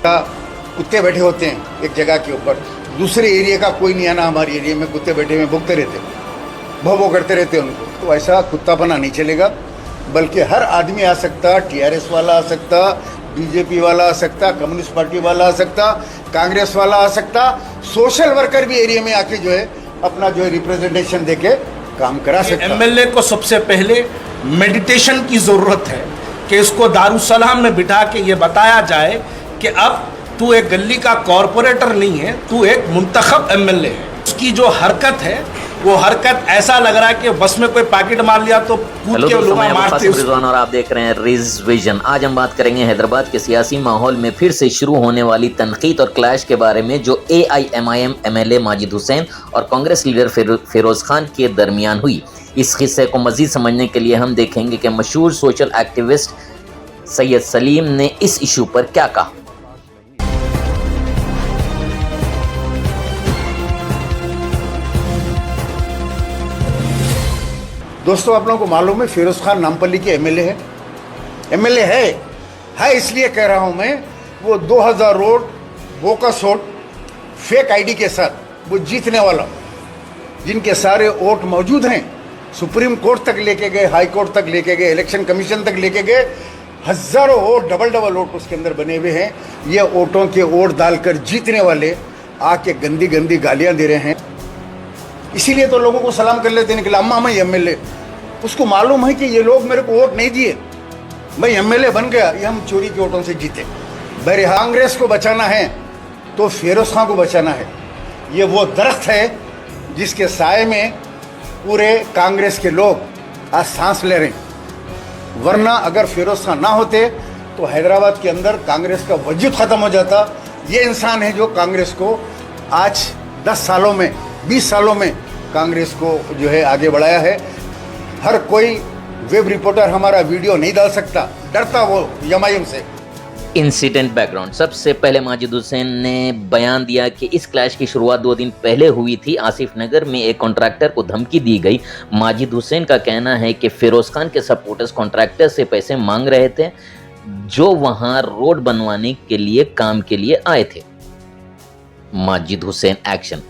कुत्ते बैठे होते हैं एक जगह के ऊपर, दूसरे एरिया का कोई नहीं आना, हमारे एरिया में कुत्ते बैठे हुए भुगते रहते, भौ करते रहते उनको। तो ऐसा कुत्तापना नहीं चलेगा, बल्कि हर आदमी आ सकता, टीआरएस वाला आ सकता, बीजेपी वाला आ सकता, कम्युनिस्ट पार्टी वाला आ सकता, कांग्रेस वाला आ सकता, सोशल वर्कर भी एरिया में आके जो है अपना जो है रिप्रेजेंटेशन देके काम करा सकता। एमएलए को सबसे पहले मेडिटेशन की जरूरत है कि इसको दारुसलाम में बिठा के ये बताया जाए कि अब तू एक गली का कॉरपोरेटर नहीं है, तू एक मुंतखब एमएलए है। उसकी जो हरकत है वो हरकत ऐसा लग रहा है कि बस में कोई पैकेट मार लिया तो कूद के लोग मारते हैं। और आप देख रहे हैं रिज विजन। आज हम बात करेंगे हैदराबाद के सियासी माहौल में फिर से शुरू होने वाली तनकीद और क्लैश के बारे में, जो AIMIM एमएलए माजिद हुसैन और कांग्रेस लीडर फिरोज खान के दरमियान हुई। इस किस्से को मजीद समझने के लिए हम देखेंगे कि मशहूर सोशल एक्टिविस्ट सैयद सलीम ने इस इशू पर क्या कहा। दोस्तों, आप लोगों को मालूम है फिरोज खान नामपल्ली के एमएलए है इसलिए कह रहा हूं मैं। वो 2000 road bogus vote fake ID के साथ वो जीतने वाला, जिनके सारे वोट मौजूद हैं, सुप्रीम कोर्ट तक लेके गए, हाई कोर्ट तक लेके गए, इलेक्शन कमीशन तक लेके गए, हजारों वोट डबल वोट उसके अंदर बने हुए हैं। ये वोटों के वोट डालकर जीतने वाले आके गंदी गंदी गालियां दे रहे हैं। इसीलिए तो लोगों को सलाम कर लेते निकला, अम्मा मैं एमएलए। उसको मालूम है कि ये लोग मेरे को वोट नहीं दिए, मैं एमएलए बन गया, ये हम चोरी के वोटों से जीते। भाई कांग्रेस को बचाना है तो फिरोज खान को बचाना है। ये वो दरख्त है जिसके साए में पूरे कांग्रेस के लोग आज सांस ले रहे हैं। वरना अगर फिरोज खान ना होते तो हैदराबाद के अंदर कांग्रेस का वजूद ख़त्म हो जाता। ये इंसान है जो कांग्रेस को आज 10 सालों में 20 सालों में कांग्रेस को जो है आगे बढ़ाया है। हर कोई वेब रिपोर्टर हमारा वीडियो नहीं डाल सकता, डरता वो एमआईएम से। Incident background. सबसे पहले माजिद हुसैन ने बयान दिया कि इस क्लैश की शुरुआत 2 दिन पहले हुई थी। आसिफ नगर में एक कॉन्ट्रैक्टर को धमकी दी गई। माजिद हुसैन का कहना है कि फिरोज खान के सपोर्टर्स कॉन्ट्रैक्टर से पैसे मांग रहे थे जो वहां रोड बनवाने के लिए काम के लिए आए थे। माजिद हुसैन एक्शन।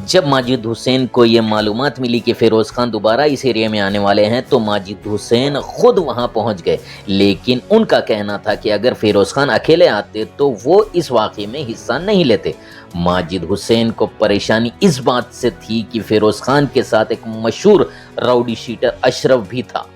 जब माजिद हुसैन को ये मालूमात मिली कि फिरोज खान दोबारा इस एरिया में आने वाले हैं तो माजिद हुसैन खुद वहां पहुंच गए, लेकिन उनका कहना था कि अगर फिरोज खान अकेले आते तो वो इस वाक़े में हिस्सा नहीं लेते। माजिद हुसैन को परेशानी इस बात से थी कि फिरोज खान के साथ एक मशहूर राउडी शीटर अशरफ भी था।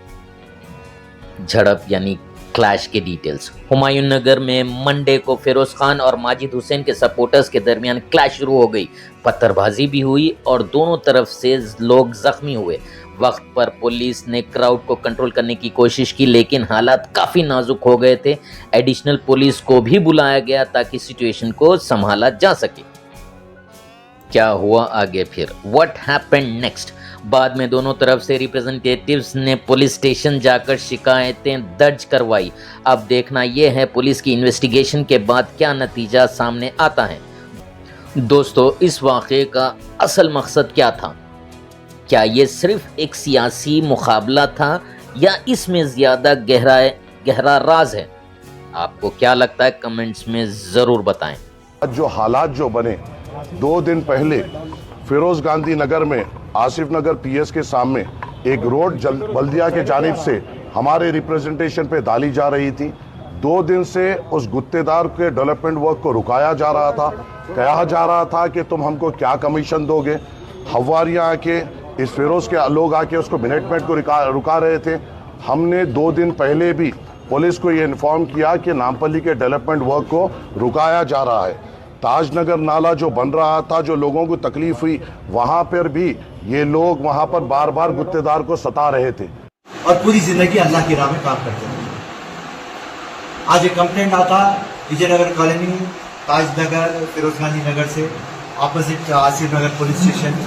झड़प यानी क्लैश के डिटेल्स। हुमायूं नगर में मंडे को फिरोज खान और माजिद हुसैन के सपोर्टर्स के दरमियान क्लैश शुरू हो गई। पत्थरबाजी भी हुई और दोनों तरफ से लोग जख्मी हुए। वक्त पर पुलिस ने क्राउड को कंट्रोल करने की कोशिश की, लेकिन हालात काफ़ी नाजुक हो गए थे। एडिशनल पुलिस को भी बुलाया गया ताकि सिचुएशन को संभाला जा सके। क्या हुआ आगे फिर? What happened next? बाद में दोनों तरफ से रिप्रेजेंटेटिव्स ने पुलिस स्टेशन जाकर शिकायतें दर्ज करवाई। अब देखना यह है पुलिस की इन्वेस्टिगेशन के बाद क्या नतीजा सामने आता है। दोस्तों, इस वाक़े का असल मकसद क्या था? क्या ये सिर्फ एक सियासी मुकाबला था या इसमें ज़्यादा गहरा राज है? आपको क्या लगता है? कमेंट्स में ज़रूर बताएं। जो हालात जो बने 2 दिन पहले फिरोज गांधी नगर में आसिफ नगर पीएस के सामने एक रोड बल्दिया के जानिब से हमारे रिप्रेजेंटेशन पे डाली जा रही थी। 2 दिन से उस गुत्तेदार के डेवलपमेंट वर्क को रुकाया जा रहा था। कहा जा रहा था कि तुम हमको क्या कमीशन दोगे। हवारियाँ आके इस फिरोज के लोग आके उसको मैनेजमेंट को रुका रहे थे। हमने 2 दिन पहले भी पुलिस को ये इन्फॉर्म किया कि नामपल्ली के डेवलपमेंट वर्क को रुकाया जा रहा है। ताजनगर नाला जो बन रहा था, जो लोगों को तकलीफ हुई, वहाँ पर भी ये लोग वहाँ पर बार बार गुत्तेदार को सता रहे थे और पूरी जिंदगी अल्लाह की राह में काम करते हैं। आज एक कंप्लेंट आता विजयनगर कॉलोनी, ताजनगर, फिरोज गांधी नगर से ऑपोजिट आसिफ नगर पुलिस स्टेशन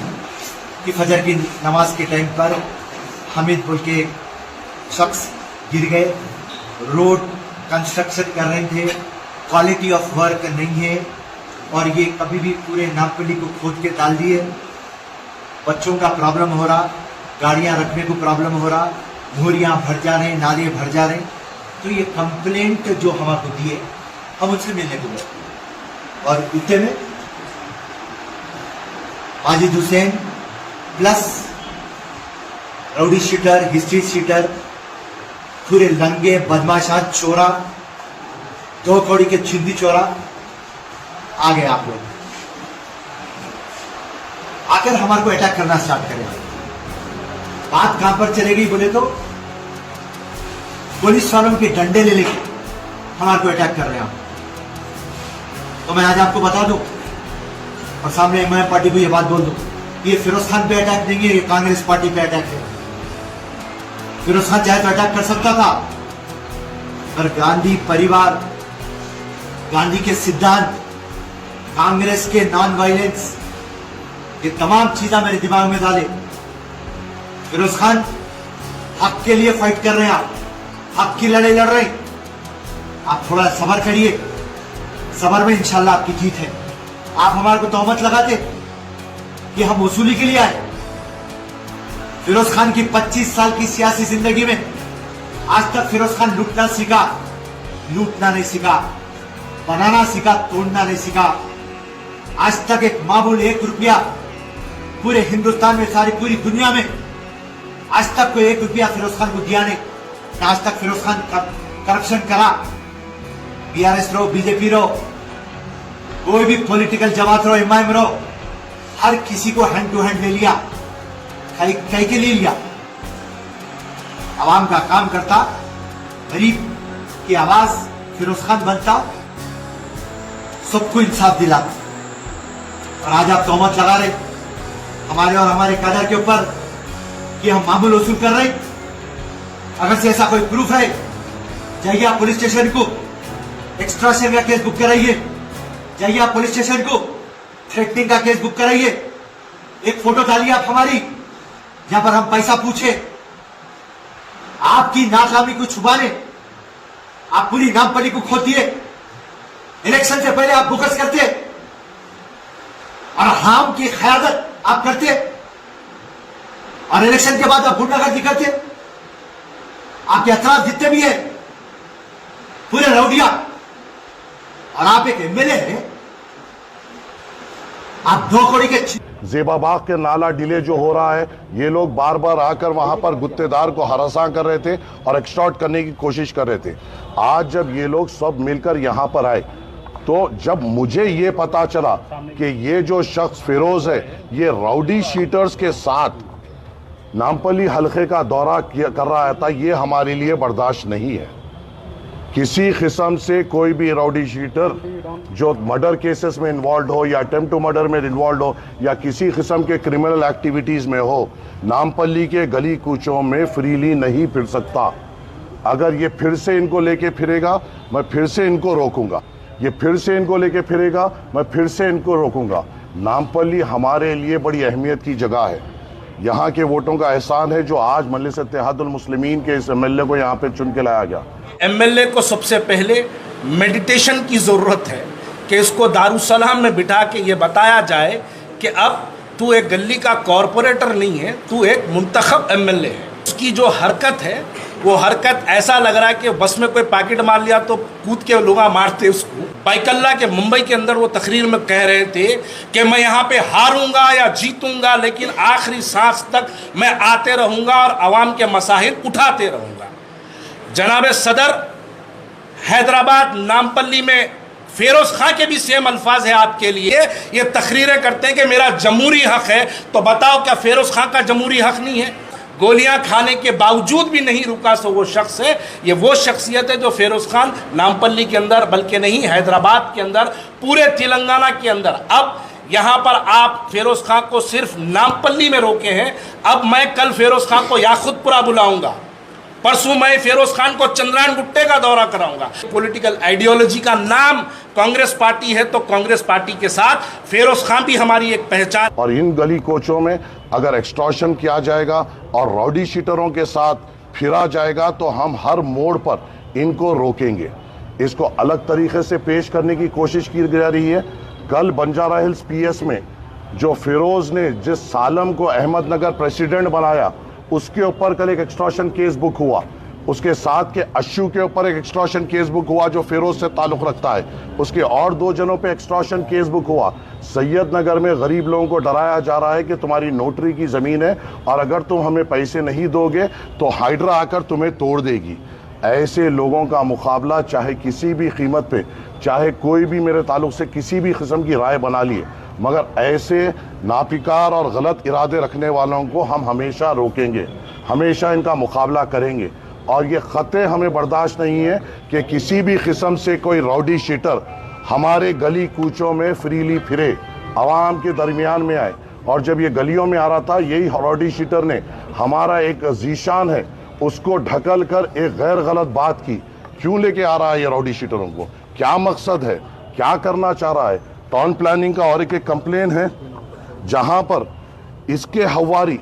की फजर की नमाज के टाइम पर हामिद बोल के शख्स गिर गए। रोड कंस्ट्रक्शन कर रहे थे, क्वालिटी ऑफ वर्क नहीं है और ये कभी भी पूरे नामपल्ली को खोद के डाल दिए। बच्चों का प्रॉब्लम हो रहा, गाड़ियां रखने को प्रॉब्लम हो रहा, मोरियां भर जा रहे, नाले भर जा रहे। तो ये कंप्लेंट जो हमको दिए, हम उनसे मिलने को गए। और कुत्ते में Majid Hussain plus rowdy sheeter, history sheeter, पूरे लंगे बदमाशान चोरा, 2 कौड़ी के छिंदी चोरा आ गए आप लोग, आकर हमारे को अटैक करना स्टार्ट करें। बात कहां पर चले गई बोले तो पुलिस वालों के डंडे ले लेके हमारे को अटैक कर रहे हैं। तो मैं आज आपको बता दूं और सामने एमआईएम पार्टी को ये बात बोल दूं, ये फिरोज खान पे अटैक नहीं है, ये कांग्रेस पार्टी पे अटैक है। फिरोज खान चाहे तो अटैक कर सकता था, पर गांधी परिवार, गांधी के सिद्धांत, कांग्रेस के नॉन वायलेंस, ये तमाम चीजें मेरे दिमाग में डाले। फिरोज खान हक के लिए फाइट कर रहे हैं, आप हक की लड़ाई लड़ रहे हैं, आप थोड़ा सब्र करिए, सब्र में इंशाल्लाह आपकी जीत है। आप हमारे को तोहमत लगाते कि हम वसूली के लिए आए। फिरोज खान की 25 साल की सियासी जिंदगी में आज तक फिरोज खान लूटना सीखा, लूटना नहीं सीखा, बनाना सीखा, तोड़ना नहीं सीखा। आज तक एक मामूल 1 रुपया पूरे हिंदुस्तान में, सारी पूरी दुनिया में आज तक कोई 1 रुपया फिरोज खान को दिया नहीं। आज तक फिरोज खान करप्शन करा, बीआरएस रहो, बीजेपी रहो, कोई भी पॉलिटिकल जमात रहो, एमआईएम रहो, हर किसी को हैंड टू हैंड ले लिया, कई के लिए लिया। आवाम का काम करता, गरीब की आवाज फिरोज खान बनता, सबको इंसाफ दिलाता। और आज आप तोहमत लगा रहे हमारे और हमारे कादर के ऊपर कि हम मामूल वसूल कर रहे। अगर से ऐसा कोई प्रूफ है, जाइए आप पुलिस स्टेशन को एक्सट्रैक्शन का केस बुक कराइए, जाइए आप पुलिस स्टेशन को थ्रेटनिंग का केस बुक कराइए। एक फोटो डालिए आप हमारी, जहां पर हम पैसा पूछे। आपकी नाकामी को छुपाने आप पूरी नामपल्ली को खोद दिए। इलेक्शन से पहले आप बुकस करते और हाम की क़यादत आप करते, और इलेक्शन के बाद आप गुंडागर्दी करते। आपके अतराफ जितने भी है पूरे रौडिया, और आप एक एमएलए हैं। आप 2 कौड़ी के जेबाबाग के नाला डिले जो हो रहा है, ये लोग बार बार आकर वहां पर गुत्तेदार को हरासा कर रहे थे और एक्सटॉर्ट करने की कोशिश कर रहे थे। आज जब ये लोग सब मिलकर यहां पर आए, तो जब मुझे ये पता चला कि ये जो शख्स फिरोज है, ये राउडी शीटर्स के साथ नामपल्ली हल्के का दौरा कर रहा था, ये हमारे लिए बर्दाश्त नहीं है। किसी किस्म से कोई भी राउडी शीटर जो मर्डर केसेस में इन्वॉल्व हो या अटेम्प्ट टू मर्डर में इन्वॉल्व हो या किसी किस्म के क्रिमिनल एक्टिविटीज में हो, नामपल्ली के गली कूचों में फ्रीली नहीं फिर सकता। अगर ये फिर से इनको लेके फिरेगा, मैं फिर से इनको रोकूंगा। ये फिर से इनको लेके फिरेगा, मैं फिर से इनको रोकूंगा। नामपल्ली हमारे लिए बड़ी अहमियत की जगह है। यहाँ के वोटों का एहसान है जो आज मजलिस इत्तेहादुल मुस्लिमीन के इस एमएलए को यहाँ पे चुन के लाया गया। एमएलए को सबसे पहले मेडिटेशन की ज़रूरत है कि इसको दारुसलाम में बिठा के ये बताया जाए कि अब तू एक गली का कॉरपोरेटर नहीं है, तू एक मुंतखब एमएलए है। उसकी जो हरकत है, वो हरकत ऐसा लग रहा है कि बस में कोई पैकेट मार लिया तो कूद के लोग मारते उसको। बाइकल्ला के मुंबई के अंदर वो तकरीर में कह रहे थे कि मैं यहाँ पे हारूंगा या जीतूंगा, लेकिन आखिरी सांस तक मैं आते रहूँगा और आवाम के मसाइल उठाते रहूँगा। जनाब सदर, हैदराबाद नामपल्ली में फिरोज खां के भी सेम अल्फाज है आपके लिए। ये तकरीरें करते हैं कि मेरा जमहूरी हक है, तो बताओ क्या फिरोज खां का जमहूरी हक नहीं है? गोलियां खाने के बावजूद भी नहीं रुका, सो वो शख्स है, ये वो शख्सियत है जो फिरोज खान नामपल्ली के अंदर, बल्कि नहीं हैदराबाद के अंदर, पूरे तेलंगाना के अंदर। अब यहाँ पर आप फिरोज खान को सिर्फ नामपल्ली में रोके हैं, अब मैं कल फिरोज खान को याकुतपुरा बुलाऊंगा, परसों मैं फिरोज खान को चंद्रायन गुट्टे का दौरा कराऊंगा। पॉलिटिकल आइडियोलॉजी का नाम कांग्रेस पार्टी है, तो कांग्रेस पार्टी के साथ फिरोज खान भी हमारी एक पहचान। और इन गली कोचों में अगर एक्सटॉर्शन किया जाएगा और राउडी शीटरों के साथ फिरा जाएगा, तो हम हर मोड़ पर इनको रोकेंगे। इसको अलग तरीके से पेश करने की कोशिश की जा रही है। कल बंजारा हिल्स पीएस में जो फिरोज ने जिस सालम को अहमदनगर प्रेसिडेंट बनाया, उसके ऊपर कल एक एक्सटॉर्शन केस बुक हुआ। उसके साथ के अश्शू के ऊपर एक एक्सटॉर्शन केस बुक हुआ जो फिरोज से ताल्लुक रखता है, उसके और 2 जनों पे एक्सटॉर्शन केस बुक हुआ। सैयद नगर में गरीब लोगों को डराया जा रहा है कि तुम्हारी नोटरी की ज़मीन है और अगर तुम हमें पैसे नहीं दोगे तो हाइड्रा आकर तुम्हें तोड़ देगी। ऐसे लोगों का मुकाबला चाहे किसी भी कीमत पे, चाहे कोई भी मेरे ताल्लुक से किसी भी किस्म की राय बना लिए, मगर ऐसे नापिकार और गलत इरादे रखने वालों को हम हमेशा रोकेंगे, हमेशा इनका मुकाबला करेंगे। और ये ख़ते हमें बर्दाश्त नहीं है कि किसी भी किस्म से कोई रौडी शीटर हमारे गली कूचों में फ्रीली फिरे, आवाम के दरमियान में आए। और जब ये गलियों में आ रहा था, यही रौडी शीटर ने हमारा एक जीशान है उसको ढकल कर एक गैर गलत बात की। क्यों लेके आ रहा है ये रौडी शीटरों को? क्या मकसद है? क्या करना चाह रहा है? टाउन प्लानिंग का और एक कंप्लेन है जहां पर इसके हवारी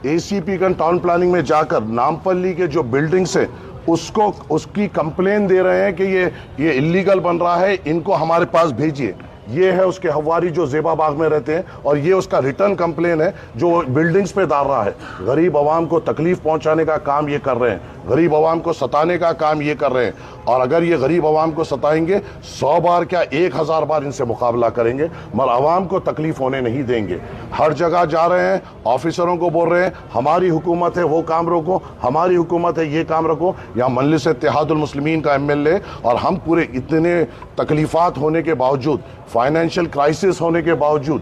एसीपी का टाउन प्लानिंग में जाकर नामपल्ली के जो बिल्डिंग्स है उसकी कंप्लेन दे रहे हैं कि ये इलीगल बन रहा है, इनको हमारे पास भेजिए। ये है उसके हवारी जो ज़ेबाबाग में रहते हैं और ये उसका रिटर्न कंप्लेन है जो बिल्डिंग्स पे डाल रहा है। गरीब आवाम को तकलीफ पहुंचाने का काम ये कर रहे हैं, गरीब आवाम को सताने का काम ये कर रहे हैं। और अगर ये गरीब आवाम को सताएंगे 100 बार क्या 1000 बार इनसे मुकाबला करेंगे, मगर आवाम को तकलीफ होने नहीं देंगे। हर जगह जा रहे हैं, ऑफिसरों को बोल रहे हैं हमारी हुकूमत है वो काम रोको, हमारी हुकूमत है ये काम रखो। यहाँ मजलिस इत्तेहादुल मुस्लिमीन का MLA और हम पूरे इतने तकलीफ़ात होने के बावजूद, फाइनेंशियल क्राइसिस होने के बावजूद,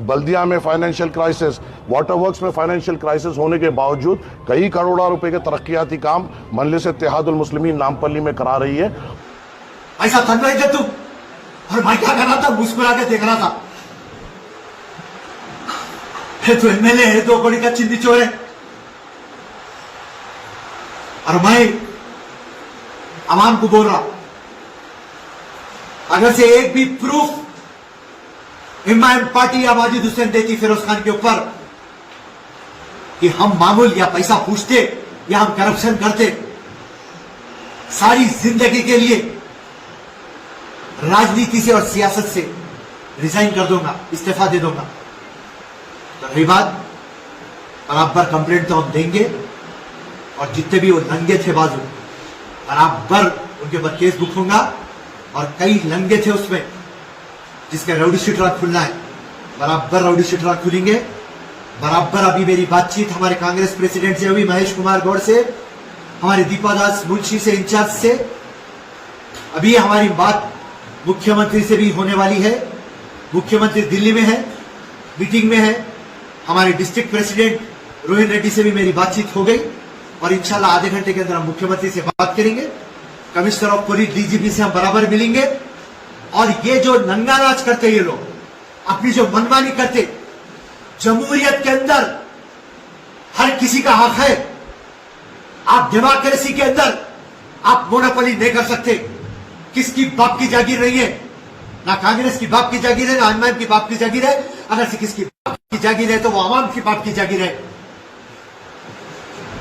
बल्दिया में फाइनेंशियल क्राइसिस, वाटर वर्क्स में फाइनेंशियल क्राइसिस होने के बावजूद कई करोड़ों रुपए के तरक्याती काम मजलिस इत्तेहादुल मुस्लिमीन नामपल्ली में करा रही है। ऐसा थक रहे थे तुम, और मैं क्या कर रहा था? मुस्कुरा के देख रहा था। तो MLA है, 2 कौड़ी का चिंदी चोर है, और मैं आवाम को बोल रहा अगर से एक भी प्रूफ इमाम पार्टी या माजिद हुसैन देती फिरोज खान के ऊपर कि हम मामूल या पैसा पूछते या हम करप्शन करते, सारी जिंदगी के लिए राजनीति से और सियासत से रिजाइन कर दूंगा, इस्तीफा दे दूंगा। तो रही बात, बराबर कंप्लेंट तो हम देंगे और जितने भी वो नंगे थे बाजू बराबर उनके ऊपर केस बुक होगा। और कई लंगे थे उसमें जिसके राउडी शीटर खुलना है, बराबर राउडी शीटर खुलेंगे। बराबर अभी मेरी बातचीत हमारे कांग्रेस प्रेसिडेंट से हुई, महेश कुमार गौड़ से, हमारे दीपादास मुंशी से, इंचार्ज से। अभी हमारी बात मुख्यमंत्री से भी होने वाली है। मुख्यमंत्री दिल्ली में है, मीटिंग में है। हमारे डिस्ट्रिक्ट प्रेसिडेंट रोहिन रेड्डी से भी मेरी बातचीत हो गई और इंशाल्लाह आधे घंटे के अंदर हम मुख्यमंत्री से बात करेंगे। कमिश्नर ऑफ पुलिस DGP से हम बराबर मिलेंगे। और ये जो नंगा नाच करते ये लोग, अपनी जो मनमानी करते, जमहूरियत के अंदर हर किसी का हक है। आप डेमोक्रेसी के अंदर आप मोनोपोली नहीं कर सकते। किसकी बाप की जागीर नहीं है, ना कांग्रेस की बाप की जागीर है, ना अनमान की बाप की जागीर है। अगर से किसकी बाप की जागीर है तो वो आवाम की बाप की जागीर है।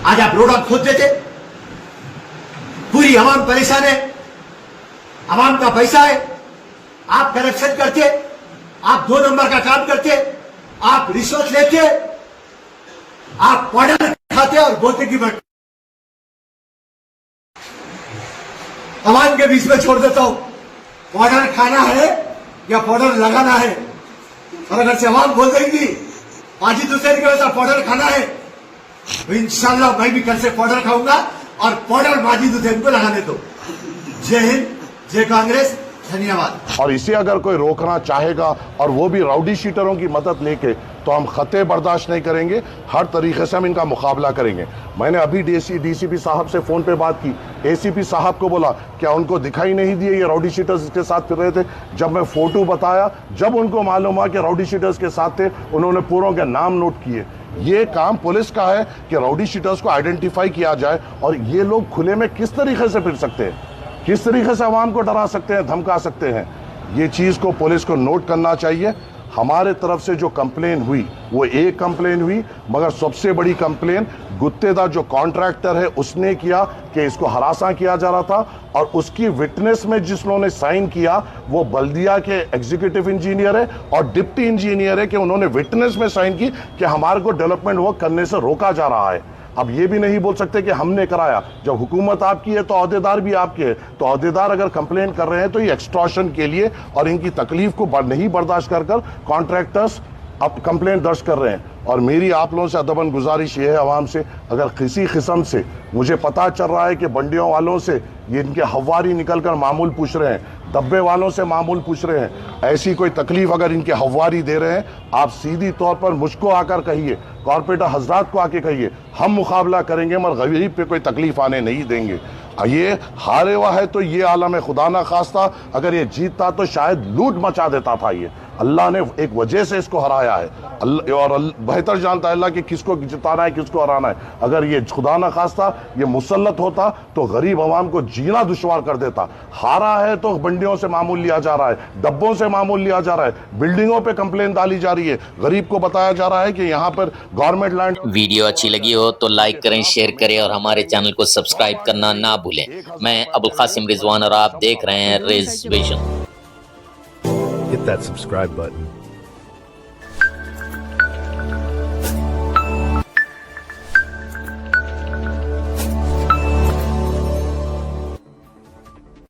आज आप रोड खोद देते, पूरी आवाम परेशान है, आवाम का पैसा है, आप करप्शन करते, आप 2 नंबर का काम करते, आप रिश्वत लेते, आप पाउडर खाते और बोलते कि मैं आवाम के बीच में छोड़ देता हूं, पाउडर खाना है या पाउडर लगाना है। और अगर से आवाम बोल देंगी माजिद हुसैन के वैसा पाउडर खाना है तो इंशाल्लाह मैं भी कल से पाउडर खाऊंगा और पाउडर माजिद हुसैन को लगाने दो। जय हिंद, जय कांग्रेस, धन्यवाद। और इसे अगर कोई रोकना चाहेगा और वो भी राउडी शीटरों की मदद लेके, तो हम खते बर्दाश्त नहीं करेंगे। हर तरीके से हम इनका मुकाबला करेंगे। मैंने अभी DCP साहब से फोन पे बात की, ACP साहब को बोला क्या उनको दिखाई नहीं दिए ये राउडी शीटर्स इसके साथ फिर रहे थे? जब मैं फोटो बताया, जब उनको मालूम हुआ कि राउडी शीटर्स के साथ थे, उन्होंने पूरों के नाम नोट किए। ये काम पुलिस का है कि राउडी शीटर्स को आइडेंटिफाई किया जाए और ये लोग खुले में किस तरीके से फिर सकते हैं, किस तरीके से आवाम को डरा सकते हैं, धमका सकते हैं। ये चीज़ को पुलिस को नोट करना चाहिए। हमारे तरफ से जो कंप्लेन हुई वो एक कंप्लेन हुई, मगर सबसे बड़ी कंप्लेन गुत्तेदार जो कॉन्ट्रैक्टर है उसने किया कि इसको हरासा किया जा रहा था। और उसकी विटनेस में जिसने साइन किया वो बल्दिया के एग्जीक्यूटिव इंजीनियर है और डिप्टी इंजीनियर है कि उन्होंने विटनेस में साइन की कि हमारे को डेवलपमेंट वर्क करने से रोका जा रहा है। अब ये भी नहीं बोल सकते कि हमने कराया। जब हुकूमत आपकी है तो अहदेदार भी आपके हैं, तो अहदेदार अगर कंप्लेन कर रहे हैं तो ये एक्सटॉर्शन के लिए और इनकी तकलीफ को नहीं बर्दाश्त कर कॉन्ट्रैक्टर्स अब कंप्लेंट दर्ज कर रहे हैं। और मेरी आप लोगों से अदबन गुजारिश ये है आवाम से, अगर किसी किस्म से मुझे पता चल रहा है कि बंडियों वालों से ये इनके हवारी निकल कर मामूल पूछ रहे हैं, डब्बे वालों से मामूल पूछ रहे हैं, ऐसी कोई तकलीफ अगर इनके हवारी दे रहे हैं, आप सीधी तौर पर मुझको आकर कहिए, कॉर्पोरेटर हजरात को आके कहिए, हम मुकाबला करेंगे मगर गरीब पे कोई तकलीफ आने नहीं देंगे। ये हारे हुआ है तो ये आलम खुदा ना खास्ता अगर ये जीतता तो शायद लूट मचा देता था। ये अल्लाह ने एक वजह से इसको हराया है, और बेहतर जानता है अल्लाह कि किसको जिताना है किसको हराना है। अगर ये खुदा ना खास्ता ये मुसल्लत होता तो गरीब आवाम को जीना दुश्वार कर देता। हारा है तो बंडियों से मामूल लिया जा रहा है, डब्बों से मामूल लिया जा रहा है, बिल्डिंगों पे कंप्लेन डाली जा रही है, गरीब को बताया जा रहा है कि यहाँ पर गवर्नमेंट लैंड। वीडियो अच्छी लगी हो तो लाइक करें, शेयर करें और हमारे चैनल को सब्सक्राइब करना ना भूलें। मैं अबुल कासिम रिजवान और आप देख रहे हैं ridge vision. Hit that subscribe button.